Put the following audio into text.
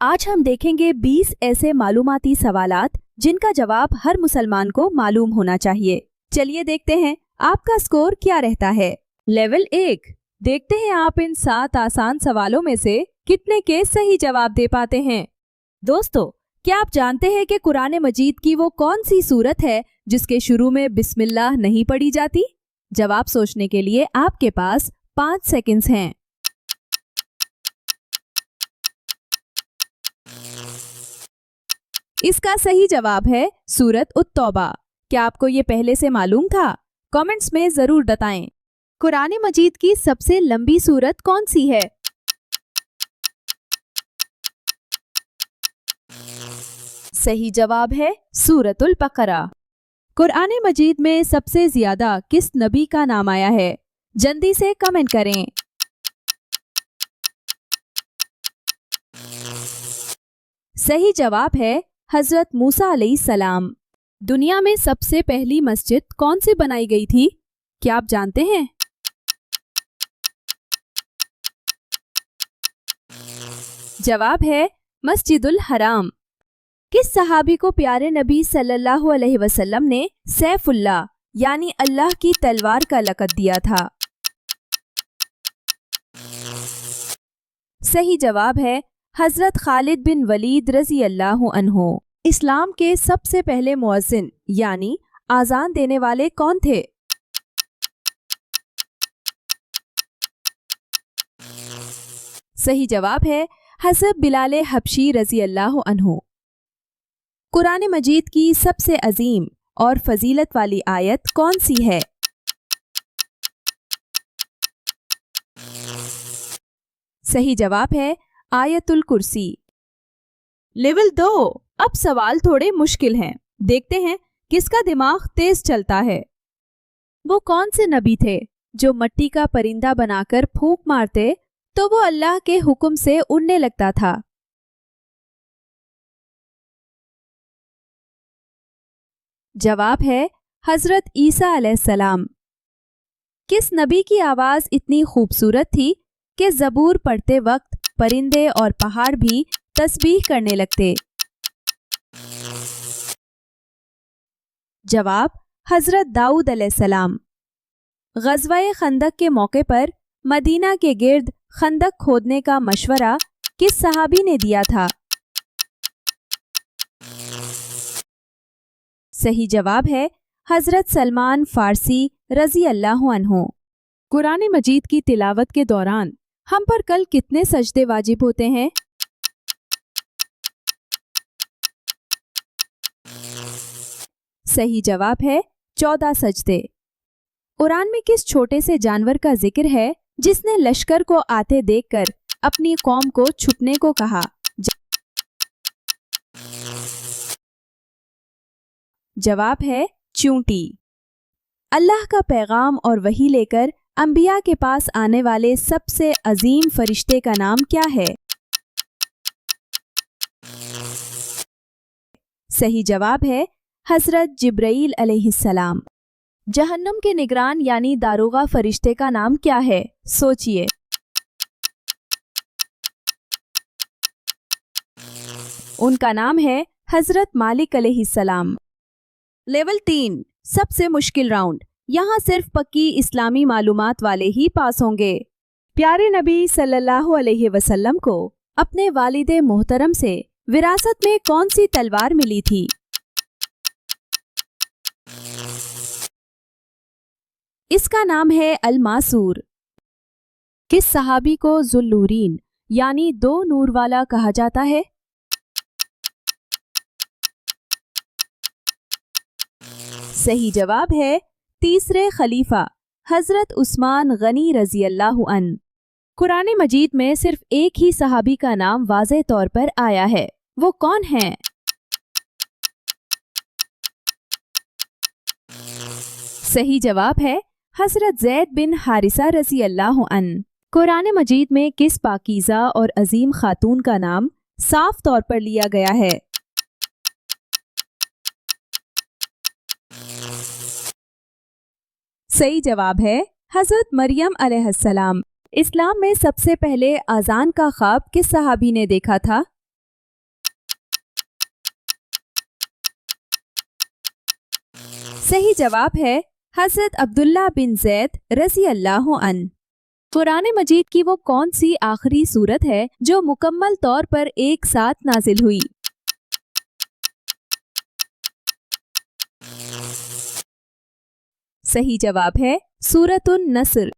آج ہم دیکھیں گے 20 ایسے معلوماتی سوالات جن کا جواب ہر مسلمان کو معلوم ہونا چاہیے۔ چلیے دیکھتے ہیں آپ کا سکور کیا رہتا ہے۔ لیول 1، دیکھتے ہیں آپ ان 7 آسان سوالوں میں سے کتنے کے صحیح جواب دے پاتے ہیں۔ دوستو، کیا آپ جانتے ہیں کہ قرآن مجید کی وہ کون سی سورت ہے جس کے شروع میں بسم اللہ نہیں پڑھی جاتی؟ جواب سوچنے کے لیے آپ کے پاس 5 سیکنڈز ہیں۔ اس کا صحیح جواب ہے سورت التوبہ۔ کیا آپ کو یہ پہلے سے معلوم تھا؟ کامنٹس میں ضرور بتائیں۔ قرآن مجید کی سب سے لمبی سورت کون سی ہے؟ صحیح جواب ہے سورت البقرہ۔ قرآن مجید میں سب سے زیادہ کس نبی کا نام آیا ہے؟ جلدی سے کمنٹ کریں۔ صحیح جواب ہے حضرت موسیٰ علیہ السلام۔ دنیا میں سب سے پہلی مسجد کون سی بنائی گئی تھی؟ کیا آپ جانتے ہیں؟ جواب ہے مسجد الحرام۔ کس صحابی کو پیارے نبی صلی اللہ علیہ وسلم نے سیف اللہ یعنی اللہ کی تلوار کا لقب دیا تھا؟ صحیح جواب ہے حضرت خالد بن ولید رضی اللہ عنہ۔ اسلام کے سب سے پہلے مؤذن یعنی اذان دینے والے کون تھے؟ صحیح جواب ہے حضرت بلال حبشی رضی اللہ عنہ۔ قرآن مجید کی سب سے عظیم اور فضیلت والی آیت کون سی ہے؟ صحیح جواب ہے آیت الکرسی۔ لیول 2، اب سوال تھوڑے مشکل ہیں۔ دیکھتے ہیں کس کا دماغ تیز چلتا ہے۔ وہ کون سے نبی تھے جو مٹی کا پرندہ بنا کر پھونک مارتے تو وہ اللہ کے حکم سے اڑنے لگتا تھا؟ جواب ہے حضرت عیسیٰ علیہ السلام۔ کس نبی کی آواز اتنی خوبصورت تھی کہ زبور پڑھتے وقت پرندے اور پہاڑ بھی تسبیح کرنے لگتے؟ جواب حضرت داؤد علیہ السلام۔ غزوہ خندق کے موقع پر مدینہ کے گرد خندق کھودنے کا مشورہ کس صحابی نے دیا تھا؟ صحیح جواب ہے حضرت سلمان فارسی رضی اللہ عنہ۔ قرآن مجید کی تلاوت کے دوران ہم پر کل کتنے سجدے واجب ہوتے ہیں؟ صحیح جواب ہے 14 سجدے۔ قرآن میں کس چھوٹے سے جانور کا ذکر ہے جس نے لشکر کو آتے دیکھ کر اپنی قوم کو چھپنے کو کہا؟ جواب ہے چونٹی۔ اللہ کا پیغام اور وحی لے کر انبیاء کے پاس آنے والے سب سے عظیم فرشتے کا نام کیا ہے؟ صحیح جواب ہے حضرت جبرائیل علیہ السلام۔ جہنم کے نگران یعنی داروغہ فرشتے کا نام کیا ہے؟ سوچئے۔ ان کا نام ہے حضرت مالک علیہ السلام۔ لیول 3، سب سے مشکل راؤنڈ۔ یہاں صرف پکی اسلامی معلومات والے ہی پاس ہوں گے۔ پیارے نبی صلی اللہ علیہ وسلم کو اپنے والد محترم سے وراثت میں کون سی تلوار ملی تھی؟ اس کا نام ہے الماسور۔ کس صحابی کو ذوالنورین یعنی 2 نور والا کہا جاتا ہے؟ صحیح جواب ہے تیسرے خلیفہ حضرت عثمان غنی رضی اللہ عنہ۔ قرآن مجید میں صرف ایک ہی صحابی کا نام واضح طور پر آیا ہے، وہ کون ہیں؟ صحیح جواب ہے حضرت زید بن حارثہ رضی اللہ عنہ۔ قرآن مجید میں کس پاکیزہ اور عظیم خاتون کا نام صاف طور پر لیا گیا ہے؟ صحیح جواب ہے حضرت مریم علیہ السلام۔ اسلام میں سب سے پہلے اذان کا خواب کس صحابی نے دیکھا تھا؟ صحیح جواب ہے حضرت عبداللہ بن زید رضی اللہ عنہ۔ قرآن مجید کی وہ کون سی آخری سورت ہے جو مکمل طور پر ایک ساتھ نازل ہوئی؟ صحیح جواب ہے سورۃ النصر۔